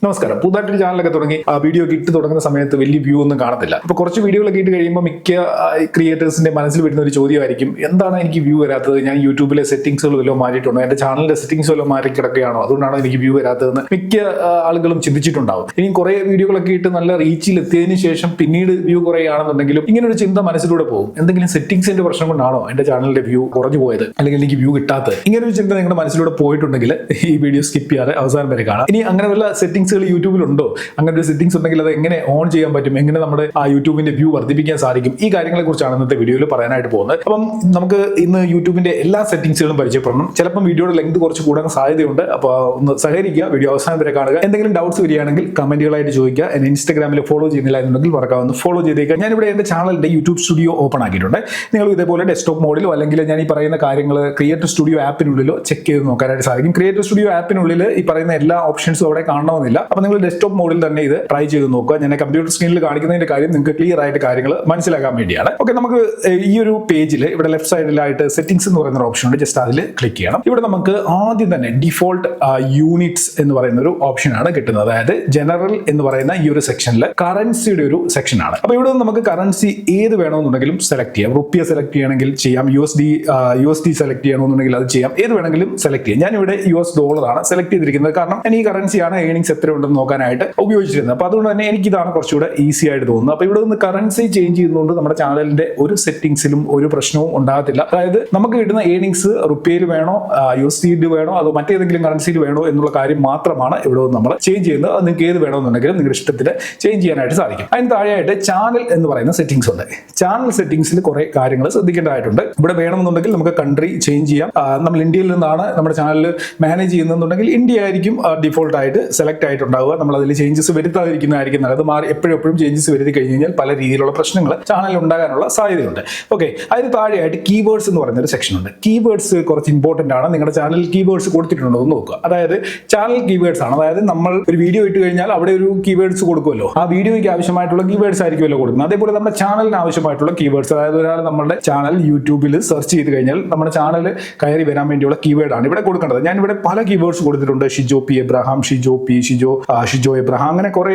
നമസ്കാരം. പുതുതായിട്ടൊരു ചാനലൊക്കെ തുടങ്ങി ആ വീഡിയോ ഒക്കെ ഇട്ട് തുടങ്ങുന്ന സമയത്ത് വലിയ വ്യൂ ഒന്നും കാണത്തില്ല. അപ്പൊ കുറച്ച് വീഡിയോകളൊക്കെ ഇട്ട് കഴിയുമ്പോൾ മിക്ക ക്രിയേറ്റേഴ്സിന്റെ മനസ്സിൽ വരുന്ന ഒരു ചോദ്യമായിരിക്കും, എന്താണ് എനിക്ക് വ്യൂ വരാത്തത്? ഞാൻ യൂട്യൂബിലെ സെറ്റിംഗ്സുകൾ വല്ലതും മാറ്റിയിട്ടുണ്ടോ? എന്റെ ചാനലിന്റെ സെറ്റിംഗ്സ് വല്ലതും മാറി കിടക്കുകയാണോ? അതുകൊണ്ടാണോ എനിക്ക് വ്യൂ വരാത്തതെന്ന് മിക്ക ആളുകളും ചിന്തിച്ചിട്ടുണ്ടാവും. ഇനി കുറെ വീഡിയോകളൊക്കെ ഇട്ട് നല്ല റീച്ചിൽ എത്തിയതിനു ശേഷം പിന്നീട് വ്യൂ കുറയുകയാണെന്നുണ്ടെങ്കിലും ഇങ്ങനെ ഒരു ചിന്ത മനസ്സിലൂടെ പോകും. എന്തെങ്കിലും സെറ്റിംഗ്സിന്റെ പ്രശ്നം കൊണ്ടാണോ എന്റെ ചാനലിന്റെ വ്യൂ കുറഞ്ഞു പോയത്, അല്ലെങ്കിൽ എനിക്ക് വ്യൂ കിട്ടാത്തത്? ഇങ്ങനെ ഒരു ചിന്ത നിങ്ങളുടെ മനസ്സിലൂടെ പോയിട്ടുണ്ടെങ്കിൽ ഈ വീഡിയോ സ്കിപ്പ് ചെയ്യാതെ അവസാനം വരെ കാണാം. ഇനി അങ്ങനെ വല്ല സെറ്റിംഗ്സ് യൂട്യൂബിലുണ്ടോ? അങ്ങനെ ഒരു സെറ്റിംഗ്സ് ഉണ്ടെങ്കിൽ അത് എങ്ങനെ ഓൺ ചെയ്യാൻ പറ്റും, എങ്ങനെ നമ്മുടെ ആ യൂട്യൂബിന്റെ വ്യൂ വർദ്ധിപ്പിക്കാൻ സാധിക്കും, ഈ കാര്യങ്ങളെ കുറിച്ചാണ് ഇന്നത്തെ വീഡിയോയിൽ പറയാനായിട്ട് പോകുന്നത്. അപ്പം നമുക്ക് ഇന്ന് യൂട്യൂബിന്റെ എല്ലാ സെറ്റിംഗ്സുകളും പരിചയപ്പെടണം. ചിലപ്പം വീഡിയോയുടെ ലെങ്ത് കുറച്ച് കൂടാൻ സാധ്യതയുണ്ട്. അപ്പോൾ ഒന്ന് സഹകരിക്കുക, വീഡിയോ അവസാനം വരെ കാണുക. എന്തെങ്കിലും ഡൗട്ട്സ് വരികയാണെങ്കിൽ കമന്റുകളായിട്ട് ചോദിക്കുക. എന്നെ ഇൻസ്റ്റാഗ്രാമിൽ ഫോളോ ചെയ്യുന്നില്ല എന്നുണ്ടെങ്കിൽ മറക്കാവുന്ന ഫോളോ ചെയ്തേക്കുക. ഞാനിവിടെ എന്റെ ചാനലിന്റെ യൂട്യൂബ് സ്റ്റുഡിയോ ഓപ്പൺ ആക്കിയിട്ടുണ്ട്. നിങ്ങൾ ഇതേപോലെ ഡെസ്ക്ടോപ്പ് മോഡിലോ അല്ലെങ്കിൽ ഞാൻ ഈ പറയുന്ന കാര്യങ്ങൾ ക്രിയേറ്റർ സ്റ്റുഡിയോ ആപ്പിനുള്ളിലോ ചെക്ക് ചെയ്ത് നോക്കാനായിട്ട് സാധിക്കും. ക്രിയേറ്റർ സ്റ്റുഡിയോ ആപ്പിനുള്ളിൽ ഈ പറയുന്ന എല്ലാ ഓപ്ഷൻസും അവിടെ കാണണമെന്നില്ല. അപ്പോൾ നിങ്ങൾ ഡെസ്ക്ടോപ്പ് മോഡിൽ തന്നെ ഇത് ട്രൈ ചെയ്ത് നോക്കുക. ഞാൻ കമ്പ്യൂട്ടർ സ്ക്രീനിൽ കാണിക്കുന്നതിന്റെ കാര്യം നിങ്ങൾക്ക് ക്ലിയർ ആയിട്ട് കാര്യങ്ങൾ മനസ്സിലാക്കാൻ വേണ്ടിയാണ്. ഓക്കെ, നമുക്ക് ഈ ഒരു പേജിൽ ഇവിടെ ലെഫ്റ്റ് സൈഡിലായിട്ട് സെറ്റിംഗ്സ് എന്ന് പറയുന്ന ഓപ്ഷൻ ഉണ്ട്. ജസ്റ്റ് അതിൽ ക്ലിക്ക് ചെയ്യണം. ഇവിടെ നമുക്ക് ആദ്യം തന്നെ ഡിഫോൾട്ട് യൂണിറ്റ്സ് എന്ന് പറയുന്ന ഒരു ഓപ്ഷനാണ് കിട്ടുന്നത്. അതായത് ജനറൽ എന്ന് പറയുന്ന ഈ ഒരു സെക്ഷനിൽ കറൻസിയുടെ ഒരു സെക്ഷനാണ്. അപ്പോൾ ഇവിടെ നമുക്ക് കറൻസി ഏത് വേണമെന്നുണ്ടെങ്കിലും സെലക്ട് ചെയ്യാം. റുപ്പിയ സെലക്ട് ചെയ്യണമെങ്കിൽ ചെയ്യാം, USD സെലക്ട് ചെയ്യണമെന്നുണ്ടെങ്കിൽ അത് ചെയ്യാം, ഏത് വേണമെങ്കിലും സെലക്ട് ചെയ്യാം. ഞാനിവിടെ US ഡോളറാണ് സെലക്ട് ചെയ്തിരിക്കുന്നത്. കാരണം ഞാൻ ഈ കറൻസിയാണ് ഏണിങ്സ് എത്ര ഉണ്ടെന്ന് നോക്കാനായിട്ട് ഉപയോഗിച്ചിരുന്നത്. അപ്പോൾ അതുകൊണ്ട് തന്നെ എനിക്കിതാണ് കുറച്ചുകൂടെ ഈസി ആയിട്ട് തോന്നുന്നത്. അപ്പോൾ ഇവിടെ നിന്ന് കറൻസി ചേഞ്ച് ചെയ്യുന്നതുകൊണ്ട് നമ്മുടെ ചാനലിന്റെ ഒരു സെറ്റിംഗ്സിലും ഒരു പ്രശ്നവും ഉണ്ടാകത്തില്ല. അതായത് നമുക്ക് കിട്ടുന്ന ഏണിങ്സ് റുപ്പിയയിൽ വേണോ, USD വേണോ, അതോ മറ്റേതെങ്കിലും കറൻസിയിൽ വേണോ എന്നുള്ള കാര്യം മാത്രമാണ് ഇവിടെ നമ്മൾ ചേഞ്ച് ചെയ്യുന്നത്. അത് നിങ്ങൾക്ക് ഏത് വേണമെന്നുണ്ടെങ്കിലും നിങ്ങളുടെ ഇഷ്ടത്തിന് ചേഞ്ച് ചെയ്യാനായിട്ട് സാധിക്കും. അതിന് താഴെയായിട്ട് ചാനൽ എന്ന് പറയുന്ന സെറ്റിംഗ്സ് ഉണ്ട്. ചാനൽ സെറ്റിംഗ്സിൽ കുറെ കാര്യങ്ങൾ ശ്രദ്ധിക്കേണ്ടതായിട്ടുണ്ട്. ഇവിടെ വേണമെന്നുണ്ടെങ്കിൽ നമുക്ക് കൺട്രി ചേഞ്ച് ചെയ്യാം. നമ്മൾ ഇന്ത്യയിൽ നിന്നാണ് നമ്മുടെ ചാനൽ മാനേജ് ചെയ്യുന്നതെന്നുണ്ടെങ്കിൽ ഇന്ത്യ ആയിരിക്കും ഡിഫോൾട്ട് ആയിട്ട് സെലക്ട് ആയിട്ടുണ്ടാവുക. നമ്മൾ അതിൽ ചേഞ്ചസ് വരുത്താതിരിക്കുന്നതായിരിക്കും നല്ലത്. എപ്പോഴും ചേഞ്ചസ് വരുത്തി കഴിഞ്ഞ് കഴിഞ്ഞാൽ പല രീതിയിലുള്ള പ്രശ്നങ്ങൾ ചാനലിൽ ഉണ്ടാകാനുള്ള സാധ്യതയുണ്ട്. ഓക്കെ, അതിന് താഴെയായിട്ട് കീവേഡ്സ് എന്ന് പറയുന്ന ഒരു സെക്ഷൻ ഉണ്ട്. കീവേഡ്സ് കുറച്ച് ഇമ്പോർട്ടന്റ് ആണ്. നിങ്ങളുടെ ചാനലിൽ കീവേഡ്സ് കൊടുത്തിട്ടുണ്ടോ എന്ന് നോക്കുക. അതായത് ചാനൽ കീവേഡ്സ് ആണ്. അതായത് നമ്മൾ ഒരു വീഡിയോ ഇട്ട് കഴിഞ്ഞാൽ അവിടെ ഒരു കീവേഡ്സ് കൊടുക്കുമല്ലോ. ആ വീഡിയോയ്ക്ക് ആവശ്യമായിട്ടുള്ള കീവേഡ്സ് ആയിരിക്കുമല്ലോ കൊടുക്കുന്നത്. അതേപോലെ നമ്മുടെ ചാനലിന് ആവശ്യമായിട്ടുള്ള കീവേഡ്സ്, അതായത് ഒരാൾ നമ്മുടെ ചാനൽ യൂട്യൂബിൽ സെർച്ച് ചെയ്ത് കഴിഞ്ഞാൽ നമ്മുടെ ചാനൽ കയറി വരാൻ വേണ്ടിയുള്ള കീവേഡ് ആണ് ഇവിടെ കൊടുക്കേണ്ടത്. ഞാൻ ഇവിടെ പല കീവേഡ്സ് കൊടുത്തിട്ടുണ്ട്. Shijo P Abraham, Shijo Abraham, അങ്ങനെ കുറെ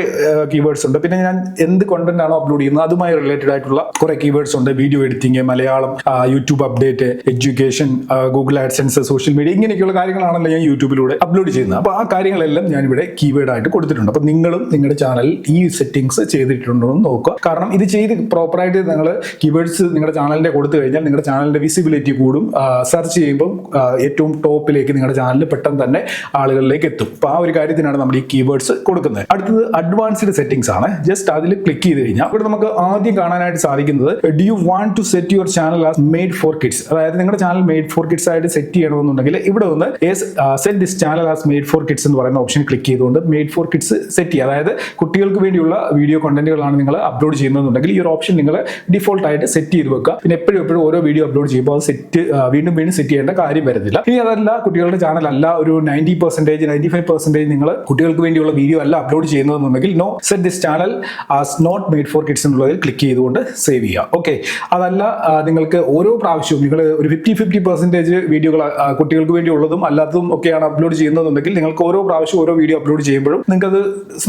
കീവേഡ്സ് ഉണ്ട്. പിന്നെ ഞാൻ എന്ത് കണ്ടന്റ് ആണോ അപ്ലോഡ് ചെയ്യുന്നത് അതുമായി റിലേറ്റഡ് ആയിട്ടുള്ള കുറെ കീവേഡ്സ് ഉണ്ട്. Video editing, Malayalam, YouTube update, education, Google AdSense, social media, ഇങ്ങനെയൊക്കെയുള്ള കാര്യങ്ങളാണല്ലോ ഞാൻ യൂട്യൂബിലൂടെ അപ്ലോഡ് ചെയ്യുന്നത്. അപ്പോൾ ആ കാര്യങ്ങളെല്ലാം ഞാൻ ഇവിടെ കീവേഡ് ആയിട്ട് കൊടുത്തിട്ടുണ്ട്. അപ്പോൾ നിങ്ങളും നിങ്ങളുടെ ചാനലിൽ ഈ സെറ്റിംഗ്സ് ചെയ്തിട്ടുണ്ടോ എന്ന് നോക്കുക. കാരണം ഇത് ചെയ്ത് പ്രോപ്പറായിട്ട് നിങ്ങൾ കീവേഡ്സ് നിങ്ങളുടെ ചാനലിന്റെ കൊടുത്തു കഴിഞ്ഞാൽ നിങ്ങളുടെ ചാനലിന്റെ വിസിബിലിറ്റി കൂടും. സെർച്ച് ചെയ്യുമ്പോൾ ഏറ്റവും ടോപ്പിലേക്ക് നിങ്ങളുടെ ചാനൽ പെട്ടെന്ന് തന്നെ ആളുകളിലേക്ക് എത്തും. അപ്പോൾ ആ ഒരു കാര്യത്തിനാണ് നമ്മൾ ഈ കീവേഡ്സ് കൊടുക്കുന്നത്. അടുത്തത് അഡ്വാൻസ്ഡ് സെറ്റിംഗ്സ് ആണ്. ജസ്റ്റ് അതിൽ ക്ലിക്ക് ചെയ്ത് കഴിഞ്ഞാൽ ഇവിടെ നമുക്ക് ആദ്യം കാണാനായിട്ട് സാധിക്കുന്നത് do you want to set your channel as made for kids. അതായത് നിങ്ങളുടെ ചാനൽ മെയ്ഡ് ഫോർ കിഡ്സ് ആയിട്ട് സെറ്റ് ചെയ്യണമെന്നുണ്ടെങ്കിൽ ഇവിടെ ഒന്ന് set this channel as made for kids എന്ന് പറയുന്ന ഓപ്ഷൻ ക്ലിക്ക് ചെയ്തുകൊണ്ട് മെയ്ഡ് ഫോർ കിഡ്സ് സെറ്റ് ചെയ്യുക. അതായത് കുട്ടികൾക്ക് വേണ്ടിയുള്ള വീഡിയോ കണ്ടന്റുകളാണ് നിങ്ങൾ അപ്ലോഡ് ചെയ്യുന്നതെന്നുണ്ടെങ്കിൽ ഈ ഒരു ഓപ്ഷൻ നിങ്ങൾ ഡിഫോൾട്ട് ആയിട്ട് സെറ്റ് ചെയ്ത് വെക്കുക. പിന്നെ എപ്പോഴും ഓരോ വീഡിയോ അപ്ലോഡ് ചെയ്യുമ്പോൾ അത് വീണ്ടും സെറ്റ് ചെയ്യേണ്ട കാര്യം വരുന്നില്ല. ഇനി അതല്ല, കുട്ടികളുടെ ചാനൽ അല്ല, ഒരു 90%, 95% നിങ്ങൾ കുട്ടികൾക്ക് വേണ്ടിയുള്ള വീഡിയോ അല്ല അപ്ലോഡ് ചെയ്യുന്നതെന്നുണ്ടെങ്കിൽ no set this channel as not made for kids എന്നുള്ളതിൽ ക്ലിക്ക് ചെയ്തുകൊണ്ട് സേവ് ചെയ്യുക. ഓക്കെ, അതല്ല, നിങ്ങൾക്ക് ഓരോ പ്രാവശ്യവും നിങ്ങൾ ഒരു 50% വീഡിയോകൾ കുട്ടികൾക്ക് വേണ്ടിയുള്ളതും അല്ലാത്തതും ഒക്കെയാണ് അപ്ലോഡ് ചെയ്യുന്നതെന്നുണ്ടെങ്കിൽ നിങ്ങൾക്ക് ഓരോ പ്രാവശ്യം ഓരോ വീഡിയോ അപ്ലോഡ് ചെയ്യുമ്പോഴും നിങ്ങൾക്ക് അത്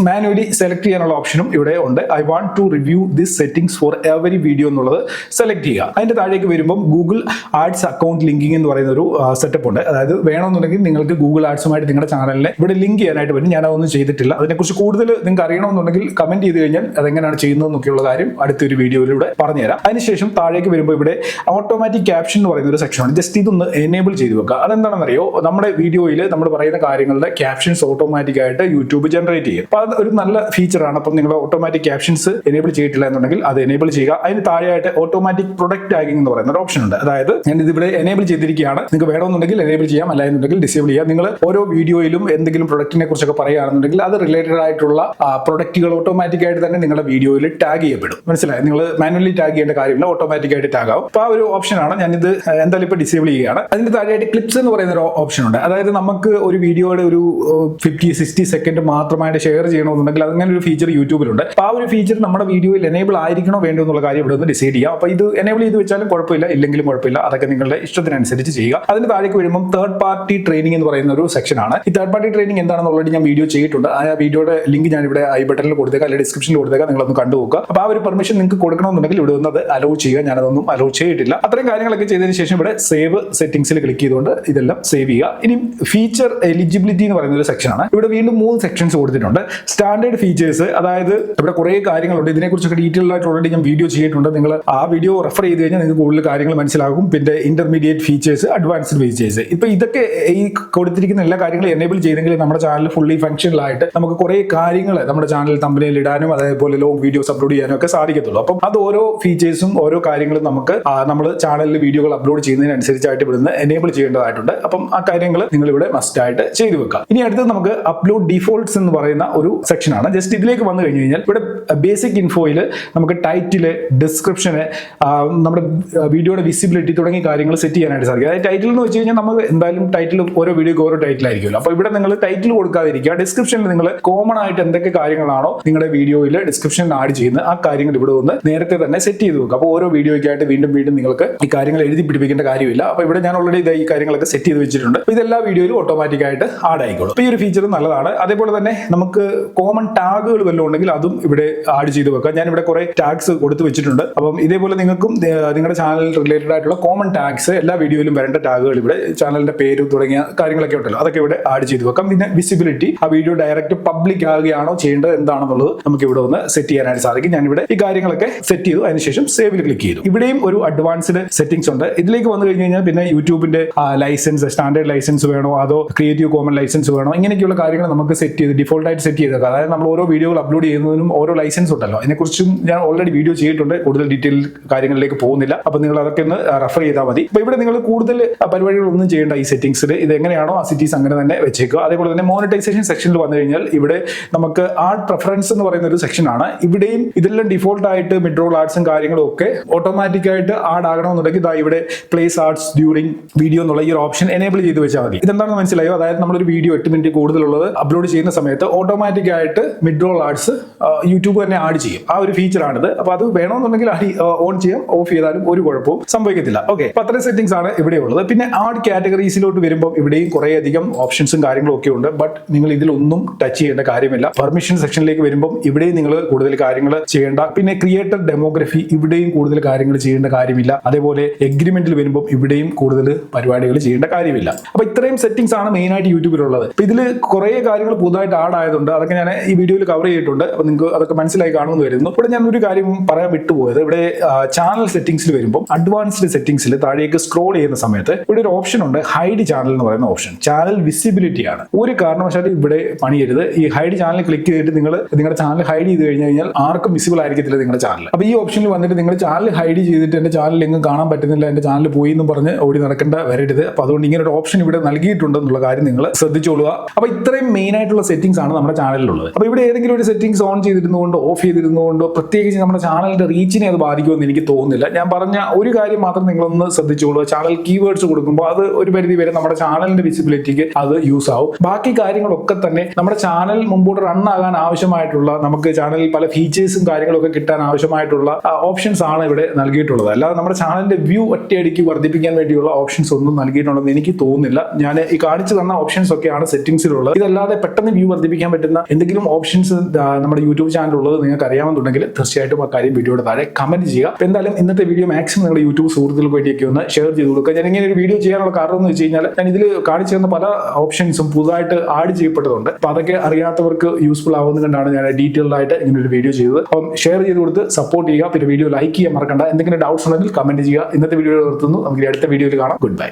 മാനുവലി സെലക്ട് ചെയ്യാനുള്ള ഓപ്ഷനും ഇവിടെ ഉണ്ട്. I want to review this settings for every video എന്നുള്ളത് സെലക്ട് ചെയ്യുക. അതിന്റെ താഴേക്ക് വരുമ്പോൾ ഗൂഗിൾ ആഡ്സ് അക്കൗണ്ട് ലിങ്കിങ് എന്ന് പറയുന്ന ഒരു സെറ്റപ്പ് ഉണ്ട്. അതായത് വേണമെന്നുണ്ടെങ്കിൽ നിങ്ങൾക്ക് ഗൂഗിൾ ആഡ്സുമായിട്ട് നിങ്ങളുടെ ചാനലിനെ ഇവിടെ ലിങ്ക് ചെയ്യാനായിട്ട് പറ്റും. ഞാനതൊന്നും ചെയ്തിട്ടില്ല. അതിനെക്കുറിച്ച് കൂടുതൽ നിങ്ങൾക്ക് അറിയണമെന്നുണ്ടെങ്കിൽ കമന്റ് ചെയ്ത് കഴിഞ്ഞാൽ അതെങ്ങനെയാണ് ചെയ്യുന്നതെന്നൊക്കെയുള്ള കാര്യം അടുത്തൊരു വീഡിയോയിലൂടെ പറഞ്ഞുതരാം. അതിനുശേഷം താഴേക്ക് വരുമ്പോൾ ഇവിടെ ഓട്ടോമാറ്റിക് ക്യാപ്ഷൻ എന്ന് പറയുന്ന ഒരു സെക്ഷനാണ്. ജസ്റ്റ് ഇതൊന്ന് എനേബിൾ ചെയ്ത് വെക്കുക. അതെന്താണെന്നറിയോ, നമ്മുടെ വീഡിയോയിൽ നമ്മൾ പറയുന്ന കാര്യങ്ങളുടെ ക്യാപ്ഷൻസ് ഓട്ടോമാറ്റിക് ആയിട്ട് യൂട്യൂബ് ജനറേറ്റ് ചെയ്യും. അപ്പോൾ അത് ഒരു നല്ല ഫീച്ചറാണ്. അപ്പം നിങ്ങൾ ഓട്ടോമാറ്റിക് ക്യാപ്ഷൻസ് എനേബിൾ ചെയ്തിട്ടില്ല എന്നുണ്ടെങ്കിൽ അത് എനേബിൾ ചെയ്യുക. അതിന് താഴെയായിട്ട് ഓട്ടോമാറ്റിക് പ്രൊഡക്റ്റ് ടാഗിംഗ് എന്ന് പറയുന്ന ഒരു ഓപ്ഷൻ ഉണ്ട്. അതായത് ഞാൻ ഇതിവിടെ എനേബിൾ ചെയ്തിരിക്കുകയാണ്. നിങ്ങൾക്ക് വേണമെന്നുണ്ടെങ്കിൽ എനേബിൾ ചെയ്യാം, അല്ല എന്നുണ്ടെങ്കിൽ ഡിസേബിൾ ചെയ്യാം. നിങ്ങൾ ഓരോ വീഡിയോയിലും എന്തെങ്കിലും പ്രൊഡക്റ്റിനെ കുറിച്ചൊക്കെ പറയുകയാണെന്നുണ്ടെങ്കിൽ അത് റിലേറ്റഡ് ആയിട്ടുള്ള പ്രൊഡക്റ്റുകൾ ഓട്ടോമാറ്റിക് ആയിട്ട് തന്നെ നിങ്ങളുടെ വീഡിയോയിൽ ടാഗ് ചെയ്യപ്പെടും. മനസ്സിലായി? നിങ്ങൾ മാനുവലി ടാഗ് ചെയ്യേണ്ട കാര്യമില്ല, ഓട്ടോമാറ്റിക് ആയിട്ട് ടാഗ് ആവും. അപ്പോൾ ആ ഒരു ഓപ്ഷനാണ് ഞാനിത് എന്തായാലും ഇപ്പോൾ ഡിസേബിൾ ചെയ്യുകയാണ്. അതിന്റെ താഴെയായിട്ട് ക്ലിപ്സ് എന്ന് പറയുന്ന ഒരു ഓപ്ഷൻ ഉണ്ട്. അതായത് നമുക്ക് ഒരു വീഡിയോയുടെ ഒരു 50-60 സെക്കൻഡ് മാത്രമായിട്ട് ഷെയർ ചെയ്യണമെന്നുണ്ടെങ്കിൽ അങ്ങനെ ഒരു ഫീച്ചർ യൂട്യൂബിലുണ്ട്. അപ്പോൾ ആ ഒരു ഫീച്ചർ നമ്മുടെ വീഡിയോയിൽ എനേബിൾ ആയിരിക്കണോ വേണ്ടോ എന്നുള്ള കാര്യം ഇവിടെ ഒന്ന് ഡിസൈഡ് ചെയ്യാം. അപ്പോൾ ഇത് എനേബിൾ ചെയ്ത് വെച്ചാലും കുഴപ്പമില്ല, ഇല്ലെങ്കിലും കുഴപ്പമില്ല. അതൊക്കെ നിങ്ങളുടെ ഇഷ്ടത്തിനനുസരിച്ച് ചെയ്യുക. അതിന് താഴേക്ക് വരുമ്പോൾ തേർഡ് പാർട്ടി ട്രെയിനിങ് എന്ന് പറയുന്ന ഒരു സെക്ഷൻ ആണ്. ഈ തേർഡ് പാർട്ടി ട്രെയിനിങ് എന്താണെന്ന് ഓൾറെഡി ഞാൻ വീഡിയോ ചെയ്തിട്ടുണ്ട്. ചെയ്തിട്ടുണ്ട്. ആ വീഡിയോയുടെ ലിങ്ക് ഞാൻ ഇവിടെ ഐ ബട്ടണിൽ കൊടുത്തേക്കാം, അല്ലെങ്കിൽ ഡിസ്ക്രിപ്ഷനിൽ കൊടുത്തേക്കാം. നിങ്ങളൊന്ന് കണ്ടുപോകുക. അപ്പോൾ ആ ഒരു പെർമിഷൻ നിങ്ങൾക്ക് കൊടുക്കണമെന്നുണ്ടെങ്കിൽ ഇവിടെ ഒന്ന് അത് അലോ ചെയ്യുക. ഞാനതൊന്നും അലോ ചെയ്തിട്ടില്ല. അത്രയും കാര്യങ്ങളൊക്കെ ചെയ്തതിന് ശേഷം ഇവിടെ സേവ് സെറ്റിംഗ്സിൽ ക്ലിക്ക് ചെയ്തുകൊണ്ട് ഇതെല്ലാം സേവ് ചെയ്യുക. ഇനി ഫീച്ചർ എലിജിബിലിറ്റി എന്ന് പറയുന്ന ഒരു സെക്ഷനാണ്. ഇവിടെ വീണ്ടും 3 സെക്ഷൻസ് കൊടുത്തിട്ടുണ്ട്. സ്റ്റാൻഡേർഡ് ഫീച്ചേഴ്സ്, അതായത് ഇവിടെ കുറേ കാര്യങ്ങളുണ്ട്. ഇതിനെക്കുറിച്ചൊക്കെ ഡീറ്റെയിൽ ആയിട്ട് ഓൾറെഡി ഞാൻ വീഡിയോ ചെയ്തിട്ടുണ്ട്. നിങ്ങൾ ആ വീഡിയോ റെഫർ ചെയ്ത് കഴിഞ്ഞാൽ നിങ്ങൾക്ക് കൂടുതൽ കാര്യങ്ങൾ മനസ്സിലാകും. പിന്നെ ഇന്റർമീഡിയറ്റ് ഫീച്ചേഴ്സ്, അഡ്വാൻസ്ഡ് ഫീച്ചേഴ്സ്, ഇപ്പൊ ഇതൊക്കെ ഈ കൊടുത്തിരിക്കുന്ന എല്ലാ കാര്യങ്ങളും എനേബിൾ ചെയ്തെങ്കിൽ നമ്മുടെ ചാനൽ ഫുള്ളി ഫംഗ്ഷനിലായിട്ട് നമുക്ക് കുറേ കാര്യങ്ങൾ നമ്മുടെ ചാനൽ തമ്പനയിൽ ഇടാനും അതേപോലെ ലോങ് വീഡിയോസ് അപ്ലോഡ് ചെയ്യാനും ഒക്കെ സാധിക്കത്തുള്ളൂ. അപ്പം അത് ഓരോ ഫീച്ചേഴ്സും ഓരോ കാര്യങ്ങളും നമുക്ക് നമ്മൾ ചാനലിൽ വീഡിയോകൾ അപ്ലോഡ് ചെയ്യുന്നതിനനുസരിച്ചായിട്ട് ഇവിടുന്ന് എനേബിൾ ചെയ്യേണ്ടതായിട്ടുണ്ട്. അപ്പം ആ കാര്യങ്ങൾ നിങ്ങൾ ഇവിടെ മസ്റ്റ് ആയിട്ട് ചെയ്തു വെക്കാം. ഇനി അടുത്തത് നമുക്ക് അപ്ലോഡ് ഡിഫോൾട്ട്സ് എന്ന് പറയുന്ന ഒരു സെക്ഷനാണ്. ജസ്റ്റ് ഇതിലേക്ക് വന്നു കഴിഞ്ഞു കഴിഞ്ഞാൽ ഇവിടെ ബേസിക് ഇൻഫോയിൽ നമുക്ക് ടൈറ്റില്, ഡിസ്ക്രിപ്ഷന്, നമ്മുടെ വീഡിയോയുടെ വിസിബിലിറ്റി തുടങ്ങിയ കാര്യങ്ങൾ സെറ്റ് ചെയ്യാനായിട്ട് സാധിക്കും. അതായത് ടൈറ്റിൽ എന്ന് വെച്ച് കഴിഞ്ഞാൽ നമുക്ക് എന്തായാലും ടൈറ്റിൽ ഓരോ വീഡിയോക്ക് ഓരോ ടൈറ്റിൽ ആയിരിക്കുമല്ലോ. അപ്പോൾ ഇവിടെ നിങ്ങൾ ടൈറ്റിൽ കൊടുക്കാതിരിക്കുക. ഡിസ്ക്രിപ്ഷനിൽ നിങ്ങൾ കോമൺ ആയിട്ട് എന്തൊക്കെ കാര്യങ്ങളാണോ നിങ്ങളുടെ വീഡിയോയിൽ ഡിസ്ക്രിപ്ഷനിൽ ആഡ് ചെയ്യുന്നത് ആ കാര്യങ്ങൾ ഇവിടെ ഒന്ന് നേരത്തെ തന്നെ സെറ്റ് ചെയ്ത് വെക്കുക. അപ്പോൾ ഓരോ വീഡിയോയ്ക്കായിട്ട് വീണ്ടും നിങ്ങൾക്ക് ഈ കാര്യങ്ങൾ എഴുതി പിടിപ്പിക്കേണ്ട കാര്യമില്ല. അപ്പോൾ ഇവിടെ ഞാൻ ഓൾറെഡി ഈ കാര്യങ്ങളൊക്കെ സെറ്റ് ചെയ്ത് വെച്ചിട്ടുണ്ട്. ഇതെല്ലാ വീഡിയോയിലും ഓട്ടോമാറ്റിക് ആയിട്ട് ആഡ് ആയിക്കോളും. അപ്പോൾ ഈ ഒരു ഫീച്ചർ നല്ലതാണ്. അതേപോലെ തന്നെ നമുക്ക് കോമൺ ടാഗുകൾ വല്ലതും ഉണ്ടെങ്കിൽ അതും ഇവിടെ ആഡ് ചെയ്ത് വെക്കാം. ഞാൻ ഇവിടെ കുറെ ടാഗ്സ് കൊടുത്ത് വെച്ചിട്ടുണ്ട്. അപ്പം ഇതേപോലെ നിങ്ങൾക്കും നിങ്ങളുടെ ചാനൽ റിലേറ്റഡ് ആയിട്ടുള്ള കോമൺ ടാഗ്സ്, എല്ലാ വീഡിയോയിലും വരേണ്ട ടാഗുകൾ ഇവിടെ ചാനലിന്റെ പേര് തുടങ്ങിയ കാര്യങ്ങളൊക്കെ ഉണ്ടല്ലോ, അതൊക്കെ ഇവിടെ ആഡ് ചെയ്ത് വെക്കാം. പിന്നെ വിസിബിലിറ്റി, ആ വീഡിയോ ഡയറക്റ്റ് പബ്ലിക് ആകുകയാണോ ചെയ്യേണ്ടത് എന്താണെന്നുള്ളത് നമുക്ക് ഇവിടെ ഒന്ന് സെറ്റ് ചെയ്യാനായിട്ട് സാധിക്കും. ഞാൻ ഇവിടെ ഈ കാര്യങ്ങളൊക്കെ സെറ്റ് ചെയ്തു. അതിനുശേഷം സേവിൽ ക്ലിക്ക് ചെയ്തു. ഇവിടെയും ഒരു അഡ്വാൻസ്ഡ് സെറ്റിംഗ്സ് ഉണ്ട്. ഇതിലേക്ക് വന്നു കഴിഞ്ഞ് കഴിഞ്ഞാൽ പിന്നെ യൂട്യൂബിന്റെ ലൈസൻസ്, സ്റ്റാൻഡേർഡ് ലൈസൻസ് വേണോ അതോ ക്രിയേറ്റീവ് കോമൺ ലൈസൻസ് വേണോ, ഇങ്ങനെയൊക്കെയുള്ള കാര്യങ്ങൾ നമുക്ക് സെറ്റ് ചെയ്ത് ഡിഫോൾട്ട് ആയിട്ട് സെറ്റ് ചെയ്തേക്കാം. അതായത് നമ്മൾ ഓരോ വീഡിയോകൾ അപ്ലോഡ് ചെയ്യുന്നതിനും ഓരോ ലൈസൻസ് ഉണ്ടല്ലോ, അതിനെക്കുറിച്ചും ഞാൻ ഓൾറെഡി വീഡിയോ ചെയ്തിട്ടുണ്ട്. കൂടുതൽ ഡീറ്റെയിൽ കാര്യങ്ങളിലേക്ക് പോകുന്നില്ല. അപ്പോൾ നിങ്ങൾ അതൊക്കെ ഒന്ന് റെഫർ ചെയ്താൽ മതി. അപ്പോൾ ഇവിടെ നിങ്ങൾ കൂടുതൽ പരിപാടികളൊന്നും ചെയ്യേണ്ട ഈ സെറ്റിംഗ്സിൽ ഇത് എങ്ങനെയാണോ ആ സെറ്റിംഗ്സ് അങ്ങനെ തന്നെ വെച്ചേക്കുക. അതേപോലെ തന്നെ മോണിറ്റൈസേഷൻ സെക്ഷനിൽ വന്നു കഴിഞ്ഞാൽ ഇവിടെ നമുക്ക് ആഡ് പ്രിഫറൻസ് എന്ന് പറയുന്ന ഒരു സെക്ഷനാണ്. ഇവിടെയും ഇതെല്ലാം ഡിഫോൾട്ട് ആയിട്ട് മിഡ് റോൾ ആഡ്സും കാര്യങ്ങളും ഒക്കെ ഓട്ടോമാറ്റിക് ആയിട്ട് ആഡ് ആകണമെന്നുണ്ടെങ്കിൽ ഇവിടെ പ്ലേസ് ആഡ്സ് ഡ്യൂറിംഗ് വീഡിയോ എന്നുള്ള ഈ ഒരു ഓപ്ഷൻ എനേബിൾ ചെയ്ത് വെച്ചാൽ മതി. ഇതെന്താണെന്ന് മനസ്സിലായോ? അതായത് നമ്മളൊരു വീഡിയോ 8 മിനിറ്റ് കൂടുതലുള്ളത് അപ്ലോഡ് ചെയ്യുന്ന സമയത്ത് ഓട്ടോമാറ്റിക് ആയിട്ട് മിഡ് റോൾ ആഡ്സ് യൂട്യൂബ് തന്നെ ആഡ് ചെയ്യും. ആ ഒരു ഫീച്ചറാണിത്. അപ്പോൾ അത് വേണമെന്നുണ്ടെങ്കിൽ ഓൺ ചെയ്യാം, ഓഫ് ചെയ്താലും ഒരു കുഴപ്പവും സംഭവിക്കത്തില്ല. ഓക്കെ, അപ്പോൾ അത്രയും സെറ്റിംഗ്സ് ആണ് ഇവിടെ ഉള്ളത്. പിന്നെ ആഡ് കാറ്റഗറീസിലോട്ട് വരുമ്പോൾ ഇവിടെയും കുറേയധികം ഓപ്ഷൻസും കാര്യങ്ങളും ഒക്കെ ഉണ്ട്. ബട്ട് നിങ്ങൾ ഇതിലൊന്നും ടച്ച് ചെയ്യേണ്ട കാര്യമില്ല. പെർമിഷൻ സെക്ഷനിലേക്ക് വരുമ്പോൾ ഇവിടെയും നിങ്ങൾ കൂടുതൽ കാര്യങ്ങൾ ചെയ്യേണ്ട. പിന്നെ ക്രിയേറ്റർ ഡെമോഗ്രഫി, ഇവിടെയും കൂടുതൽ കാര്യങ്ങൾ ചെയ്യേണ്ട കാര്യമില്ല. അതേപോലെ എഗ്രിമെന്റിൽ വരുമ്പോൾ ഇവിടെയും കൂടുതൽ പരിപാടികൾ ചെയ്യേണ്ട കാര്യമില്ല. അപ്പൊ ഇത്രയും സെറ്റിംഗ്സ് ആണ് മെയിൻ ആയിട്ട് യൂട്യൂബിലുള്ളത്. അപ്പൊ ഇതിൽ കുറെ കാര്യങ്ങൾ പുതുതായിട്ട് ആഡ് ആയതുകൊണ്ട് അതൊക്കെ ഞാൻ ഈ വീഡിയോയിൽ കവർ ചെയ്തിട്ടുണ്ട്. അപ്പൊ നിങ്ങൾക്ക് അതൊക്കെ മനസ്സിലായി കാണുമെന്ന് വരുന്നു. ഇവിടെ ഞാൻ ഒരു കാര്യം പറയാൻ വിട്ടുപോയത്, ഇവിടെ ചാനൽ സെറ്റിംഗ്സിൽ വരുമ്പോൾ അഡ്വാൻസ്ഡ് സെറ്റിംഗ്സിൽ താഴേക്ക് സ്ക്രോൾ ചെയ്യുന്ന സമയത്ത് ഇവിടെ ഒരു ഓപ്ഷൻ ഉണ്ട്, ഹൈഡ് ചാനൽ എന്ന് പറയുന്ന ഓപ്ഷൻ. ചാനൽ വിസിബിലിറ്റി ആണ്. ഒരു കാരണവശാലും ഇവിടെ പണിയരുത്. ഈ ഹൈഡ് ചാനൽ ക്ലിക്ക് ചെയ്തിട്ട് നിങ്ങൾ നിങ്ങളുടെ ചാനൽ ഹൈഡ് ചെയ്ത് കഴിഞ്ഞാൽ ആർക്കും വിസിബിൾ ആയിരിക്കത്തില്ല നിങ്ങളുടെ ചാനൽ. അപ്പൊ ഈ ഓപ്ഷനിൽ വന്നിട്ട് നിങ്ങൾ ചാനൽ ഹൈഡ് ചെയ്തിട്ട് എന്റെ ചാനൽ എങ്ങും കാണാൻ പറ്റുന്നില്ല, എന്റെ ചാനൽ പോയി എന്ന് പറഞ്ഞ് ഓടി നടക്കേണ്ട വരരുത്. അപ്പൊ അതുകൊണ്ട് ഇങ്ങനെ ഒരു ഓപ്ഷൻ ഇവിടെ നൽകിയിട്ടുണ്ടെന്നുള്ള കാര്യം നിങ്ങൾ ശ്രദ്ധിച്ചോളുക. അപ്പൊ ഇത്രയും മെയിൻ ആയിട്ടുള്ള സെറ്റിംഗ്സ് ആണ് നമ്മുടെ ചാനലിലുള്ളത്. അപ്പൊ ഇവിടെ ഏതെങ്കിലും ഒരു സെറ്റിംഗ്സ് ഓൺ ചെയ്തിരുന്നുകൊണ്ടോ ഓഫ് ചെയ്തിരുന്നുകൊണ്ടോ പ്രത്യേകിച്ച് നമ്മുടെ ചാനലിന്റെ റീച്ചിനെ അത് ബാധിക്കുമെന്ന് എനിക്ക് തോന്നുന്നില്ല. ഞാൻ പറഞ്ഞ ഒരു കാര്യം മാത്രം നിങ്ങളൊന്ന് ശ്രദ്ധിച്ചോളൂ. ചാനൽ കീവേഡ്സ് കൊടുക്കുമ്പോൾ അത് ഒരു പരിധി വരെ നമ്മുടെ ചാനലിന്റെ വിസിബിലിറ്റിക്ക് അത് യൂസ് ആവും. ബാക്കി കാര്യങ്ങളൊക്കെ തന്നെ നമ്മുടെ ചാനൽ മുമ്പോട്ട് റൺ ആകാൻ ആവശ്യമായിട്ടുള്ള, നമുക്ക് ചാനലിൽ പല ഫീച്ചേഴ്സും കാര്യങ്ങളൊക്കെ കിട്ടാൻ ആവശ്യമായിട്ടുള്ള ഓപ്ഷൻസ് ആണ് ഇവിടെ നൽകിയിട്ടുള്ളത്. അല്ലാതെ നമ്മുടെ ചാനലിന്റെ വ്യൂ ഒറ്റയടിക്ക് വർദ്ധിപ്പിക്കാൻ വേണ്ടിയുള്ള ഓപ്ഷൻസ് ഒന്നും നൽകിയിട്ടുണ്ടെന്ന് എനിക്ക് തോന്നുന്നില്ല. ഞാൻ ഈ കാണിച്ചു തന്ന ഓപ്ഷൻസ് ഒക്കെയാണ് സെറ്റിംഗ്സിലുള്ളത്. ഇതല്ലാതെ പെട്ടെന്ന് വ്യൂ വർദ്ധിപ്പിക്കാൻ പറ്റുന്ന എന്തെങ്കിലും ഓപ്ഷൻസ് നമ്മുടെ യൂട്യൂബ് ചാനലുള്ളത് നിങ്ങൾക്ക് അറിയാമെന്നുണ്ടെങ്കിൽ തീർച്ചയായിട്ടും ആ കാര്യം വീഡിയോയുടെ താഴെ കമന്റ് ചെയ്യുക. അപ്പോൾ എന്തായാലും ഇന്നത്തെ വീഡിയോ മാക്സിമം നിങ്ങളുടെ യൂട്യൂബ് സുഹൃത്തുക്കൾക്ക് വേണ്ടിയൊക്കെ ഒന്ന് ഷെയർ ചെയ്ത് കൊടുക്കുക. ഞാൻ ഇങ്ങനെ ഒരു വീഡിയോ ചെയ്യാനുള്ള കാരണം എന്ന് വെച്ച് കഴിഞ്ഞാൽ ഞാൻ ഇതിൽ കാണിച്ചു തന്ന പല ഓപ്ഷൻസും പുതുതായിട്ട് ആഡ് ചെയ്യപ്പെട്ടതുണ്ട്. അപ്പോൾ അതൊക്കെ അറിയാത്തവർക്ക് യൂസ്ഫുൾ ആവുന്നത് കൊണ്ടാണ് ഞാൻ ഡീറ്റെയിൽഡ് ആയിട്ട് ഇങ്ങനെ ഒരു വീഡിയോ ചെയ്തത്. അപ്പം ഷെയർ ചെയ്ത് കൊടുത്ത് സപ്പോർട്ട് ചെയ്യുക. പിന്നെ വീഡിയോ ലൈക്ക് ചെയ്യാൻ മറക്കണ്ട. എന്തെങ്കിലും ഡൗട്ട്സ് ഉണ്ടെങ്കിൽ കമന്റ് ചെയ്യുക. ഇന്നത്തെ വീഡിയോ നിർത്തുന്നു. നമുക്ക് അടുത്ത വീഡിയോയിൽ കാണാം. Good bye.